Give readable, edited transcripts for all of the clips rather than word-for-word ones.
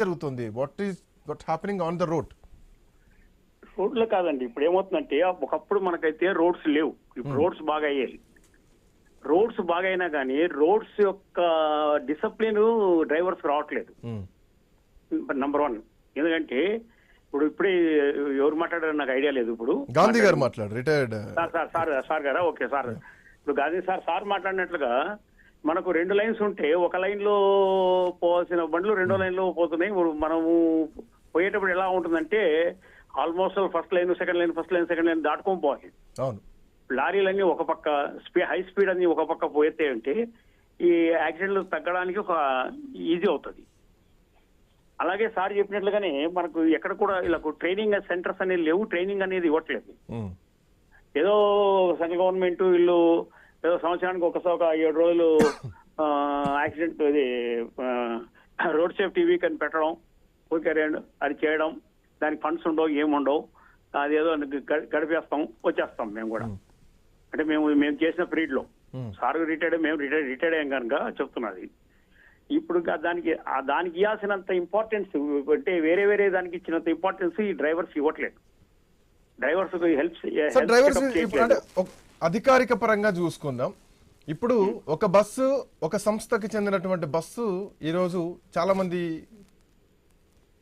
జరుగుతుంది? What happening on the road? రోడ్లు కాదండి, ఇప్పుడు ఏమవుతుందంటే ఒకప్పుడు మనకైతే రోడ్స్ లేవు, ఇప్పుడు రోడ్స్ బాగా అయ్యాయి. రోడ్స్ బాగా అయినా కానీ రోడ్స్ యొక్క డిసిప్లిన్ డ్రైవర్స్ రావట్లేదు. నంబర్ 1. ఎందుకంటే ఇప్పుడే ఎవరు మాట్లాడారు నాకు ఐడియా లేదు. ఇప్పుడు గాంధీ గారు మాట్లాడారు, రిటైర్డ్ సార్ గారా? Okay sir. ఇప్పుడు గాంధీ సార్ మాట్లాడినట్లుగా మనకు 2 లైన్స్ ఉంటే ఒక లైన్ లో పోవాల్సిన బండ్లు 2వ లైన్ లో పోతున్నాయి. ఇప్పుడు మనము పోయేటప్పుడు ఎలా ఉంటుందంటే almost first line second line, first line second line దాటుకొని పోవాలి. అవును. లారీలన్నీ ఒక పక్క, హై స్పీడ్ అన్ని ఒక పక్క పోతే అంటే ఈ యాక్సిడెంట్లు తగ్గడానికి ఒక ఈజీ అవుతుంది. అలాగే సార్ చెప్పినట్లుగానే మనకు ఎక్కడ కూడా ఇలా ట్రైనింగ్ సెంటర్స్ అనేది లేవు, ట్రైనింగ్ అనేది ఇవ్వట్లేదు. ఏదో సెంట్రల్ గవర్నమెంట్ వీళ్ళు ఏదో సంవత్సరానికి ఒకసారి 7 రోజులు యాక్సిడెంట్ ఇది రోడ్ సేఫ్టీ వీక్ అని పెట్టడం, ఓకే అది చేయడం, దానికి ఫండ్స్ ఉండవు, ఏముండవు, అదేదో గడిపేస్తాం వచ్చేస్తాం. మేము కూడా అంటే మేము చేసిన పీరియడ్ లో సార్ రిటైర్డ్, మేము రిటైర్డ్ అయ్యాం కనుక చెప్తున్నది. ఇప్పుడు దానికి ఇవ్వాల్సినంత ఇంపార్టెన్స్ అంటే వేరే దానికి ఇచ్చినంత ఇంపార్టెన్స్ ఈ డ్రైవర్స్ ఇవ్వట్లేదు. డ్రైవర్స్ అధికారిక పరంగా చూసుకుందాం. ఇప్పుడు ఒక బస్సు, ఒక సంస్థకి చెందినటువంటి బస్సు ఈరోజు చాలా మంది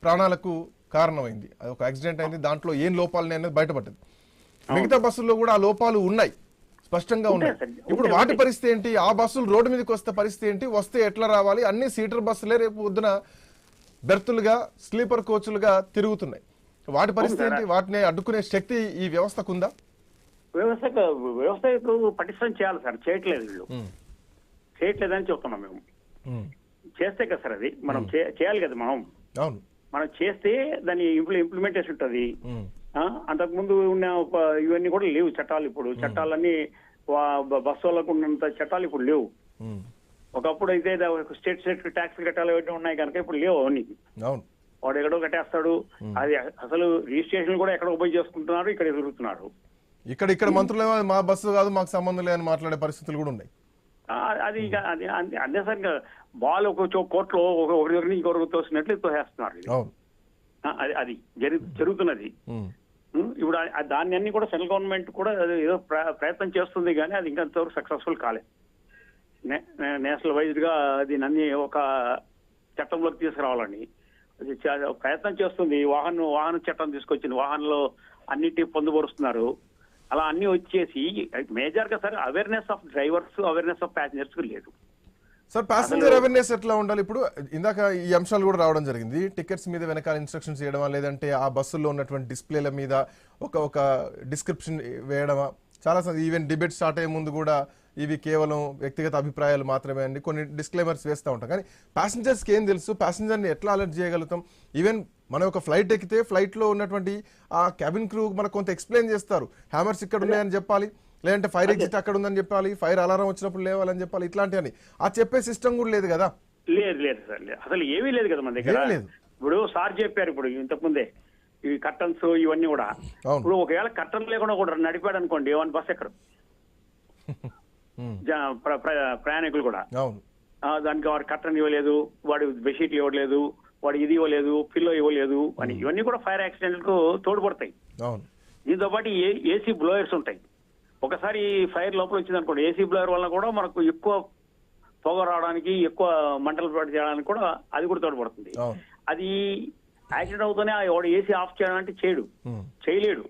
ప్రాణాలకు కారణమైంది. అది ఒక యాక్సిడెంట్ అయింది, దాంట్లో ఏం లోపాలు అనేది బయటపడ్డది. మిగతా బస్సుల్లో కూడా ఆ లోపాలు ఉన్నాయి, స్పష్టంగా ఉన్నాయి. ఇప్పుడు వాటి పరిస్థితి ఏంటి? ఆ బస్సులు రోడ్డు మీదకి వస్తే పరిస్థితి ఏంటి? వస్తే ఎట్లా రావాలి? అన్ని సీటర్ బస్సులే రేపు పొద్దున బెర్తులుగా, స్లీపర్ కోచ్లుగా తిరుగుతున్నాయి. వాటి పరిస్థితి ఏంటి? వాటిని అడ్డుకునే శక్తి ఈ వ్యవస్థకు ఉందా? వ్యవస్థకు పటిష్టం చేయాలి సార్, చేయట్లేదు వీళ్ళు, చేయట్లేదని చెప్తున్నాం మేము. చేస్తే కదా సార్ అది మనం చేయాలి కదా. మనం చేస్తే దాని ఇంప్లిమెంటేషన్ ఉంటుంది. అంతకుముందు ఉన్న ఇవన్నీ కూడా లేవు చట్టాలు. ఇప్పుడు చట్టాలన్నీ బస్సు వాళ్ళకు ఉన్నంత చట్టాలు ఇప్పుడు లేవు. ఒకప్పుడు అయితే స్టేట్ ట్యాక్స్ కట్టాలి ఇవన్నీ ఉన్నాయి కనుక ఇప్పుడు లేవు అవన్నీ. వాడు ఎక్కడో కట్టేస్తాడు, అది అసలు రిజిస్ట్రేషన్ కూడా ఎక్కడో పోయి చేసుకుంటున్నారు, ఇక్కడ ఎదురుతున్నారు. ఇక్కడ మంత్రులు మా బస్సు కాదు, మాకు సంబంధం లేదని మాట్లాడే పరిస్థితులు కూడా ఉన్నాయి. అది అదే సార్, ఇంకా బాల్ ఒక కోర్టులో ఒకరి దగ్గర నుంచి ఇంకొకరికి తోసినట్లు తోసేస్తున్నారు. అది జరుగుతున్నది. ఇప్పుడు దాన్ని అన్ని కూడా సెంట్రల్ గవర్నమెంట్ కూడా ఏదో ప్రయత్నం చేస్తుంది, కానీ అది ఇంకా అంతవరకు సక్సెస్ఫుల్ కాలేదు. నేషనల్ వైజ్ గా దీన్ని అన్ని ఒక చట్టంలోకి తీసుకురావాలని ప్రయత్నం చేస్తుంది. వాహన చట్టం తీసుకొచ్చింది, వాహనంలో అన్నిటి పొందుపరుస్తున్నారు. అలా అన్ని వచ్చేసి మేజర్ గా sir awareness of drivers, awareness of passengers లేదు సార్. ప్యాసింజర్ అవేర్నెస్ ఎట్లా ఉండాలి? ఇప్పుడు ఇందాక ఈ అంశాలు కూడా రావడం జరిగింది. టికెట్స్ మీద వెనకాల ఇన్స్ట్రక్షన్స్ చేయడమా, లేదంటే ఆ బస్సుల్లో ఉన్నటువంటి డిస్ప్లేల మీద ఒక డిస్క్రిప్షన్ వేయడమా? చాలా ఈవెన్ డిబేట్ స్టార్ట్ అయ్యే ముందు కూడా ఇవి కేవలం వ్యక్తిగత అభిప్రాయాలు మాత్రమే అండి కొన్ని డిస్క్లైమర్స్ వేస్తూ ఉంటాం. కానీ ప్యాసింజర్స్కి ఏం తెలుసు? ప్యాసింజర్ని ఎట్లా అలర్ట్ చేయగలుగుతాం? ఈవెన్ మనం ఒక ఫ్లైట్ ఎక్కితే ఫ్లైట్లో ఉన్నటువంటి ఆ క్యాబిన్ క్రూ మనకు కొంత ఎక్స్ప్లెయిన్ చేస్తారు. హ్యామర్స్ ఇక్కడ ఉన్నాయని చెప్పాలి, లేదంటే ఫైర్ ఎగ్జిట్ అక్కడ ఉందని చెప్పాలి, ఫైర్ అలారం వచ్చినప్పుడు లేవాలని చెప్పాలి, ఇట్లాంటివన్నీ ఆ చెప్పే సిస్టమ్ కూడా లేదు కదా. లేదు సార్, అసలు ఏమీ లేదు కదా మన దగ్గర. ఇప్పుడు సార్ చెప్పారు ఇప్పుడు ఇంతకుముందే ఈ కర్టన్స్ ఇవన్నీ కూడా. ఇప్పుడు ఒకవేళ కర్టన్ లేకుండా కూడా నడిపాడు అనుకోండి, ఏమన్నా బస్ ఎక్కడ ప్రయాణికులు కూడా దానికి వాడు కర్టన్ ఇవ్వలేదు, వాడు బెడ్షీట్లు ఇవ్వలేదు, వాడు ఇది ఇవ్వలేదు, పిల్లో ఇవ్వలేదు అని ఇవన్నీ కూడా ఫైర్ యాక్సిడెంట్ కు తోడ్పడతాయి. దీంతో పాటు ఏసీ బ్లోయర్స్ ఉంటాయి. ఒకసారి ఫైర్ లోపల వచ్చింది అనుకోండి, ఏసీ బ్లోయర్ వల్ల కూడా మనకు ఎక్కువ పొగ రావడానికి, ఎక్కువ మంటలు చేయడానికి కూడా అది కూడా తోడ్పడుతుంది. అది యాక్సిడెంట్ అవుతూనే వాడు ఏసీ ఆఫ్ చేయాలంటే చేయలేడు.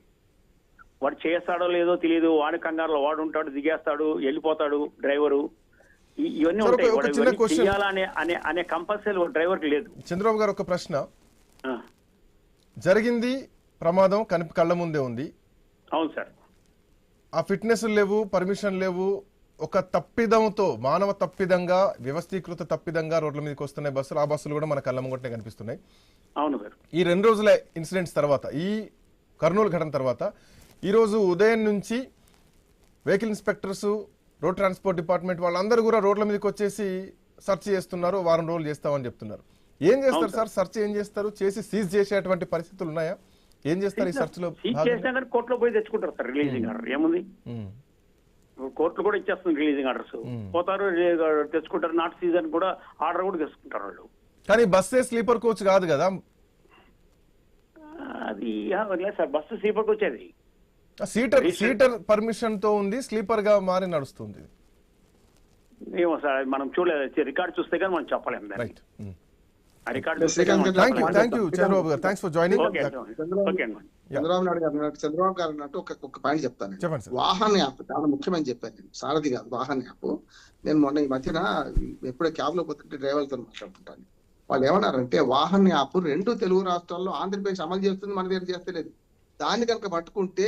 వాడు చేస్తాడో లేదో తెలియదు, వాడి కంగారులో వాడు ఉంటాడు, దిగేస్తాడు, వెళ్ళిపోతాడు డ్రైవరు. ఇవన్నీ ఉంటాయి, చేయాలనే కంపల్సరీ డ్రైవర్కి లేదు. చంద్రబాబు గారు ఒక ప్రశ్న, జరిగింది ప్రమాదం కళ్ళ ముందే ఉంది. అవును సార్. ఆ ఫిట్నెస్ లేవు, పర్మిషన్ లేవు, ఒక తప్పిదంతో, మానవ తప్పిదంగా, వ్యవస్థీకృత తప్పిదంగా రోడ్ల మీదకి వస్తున్నాయి బస్సులు. ఆ బస్సులు కూడా మన కళ్ళ ముంగట్నే కనిపిస్తున్నాయి. అవును సార్. ఈ 2 రోజుల ఇన్సిడెంట్స్ తర్వాత, ఈ కర్నూలు ఘటన తర్వాత ఈరోజు ఉదయం నుంచి vehicle inspectors, road transport department వాళ్ళందరూ కూడా రోడ్ల మీదకి వచ్చేసి సెర్చ్ చేస్తున్నారు. వారం రోజులు చేస్తామని చెప్తున్నారు. ఏం చేస్తారు సార్? సెర్చ్ ఏం చేస్తారు? చేసి సీజ్ చేసేటువంటి పరిస్థితులు ఉన్నాయా? ఏం చేస్తారు ఈ సెర్చ్ లో? కోర్టులో పోయి తెచ్చుకుంటారు సార్ రిలీజింగ్ ఆర్డర్. ఏముంది, కోర్టులు కూడా ఇచ్చేస్తుంది రిలీజింగ్ ఆర్డర్స్. పోతారు, తెచ్చుకుంటారు. నాట్ సీజన్ కూడా ఆర్డర్ కూడా తెచ్చుకుంటారు వాళ్ళు. కానీ బస్సే స్లీపర్ కోచ్ కాదు కదా. అది లేదు సార్, బస్సు స్లీపర్కి వచ్చేది. సీటర్ పర్మిషన్ తో ఉంది, స్లీపర్ గా మారి నడుస్తుంది. ఏమో సార్, అది మనం చూడలేదు, రికార్డ్ చూస్తే కానీ మనం చెప్పలేము దాన్ని. రైట్. ఆ రికార్డ్ చూస్తే థ్యాంక్ యూ చంద్రబాబు గారు, thanks for joining. Chandrababu Naidu గారు చంద్రబాబు గారు అన్నట్టు ఒక పాయింట్ చెప్తాను. చెప్పండి సార్. వాహన యాప్ చాలా ముఖ్యమని చెప్పాను నేను, సారథి కాదు వాహన యాప్. నేను మొన్న ఈ మధ్యన ఎప్పుడో క్యాబ్ లో పోతుంటే డ్రైవర్తో మాట్లాడుతుంటాను. వాళ్ళు ఏమన్నారంటే వాహన యాప్ 2 తెలుగు రాష్ట్రాల్లో ఆంధ్రప్రదేశ్ అమలు చేస్తుంది, మన దగ్గర చేస్తలేదు. దాన్ని కనుక పట్టుకుంటే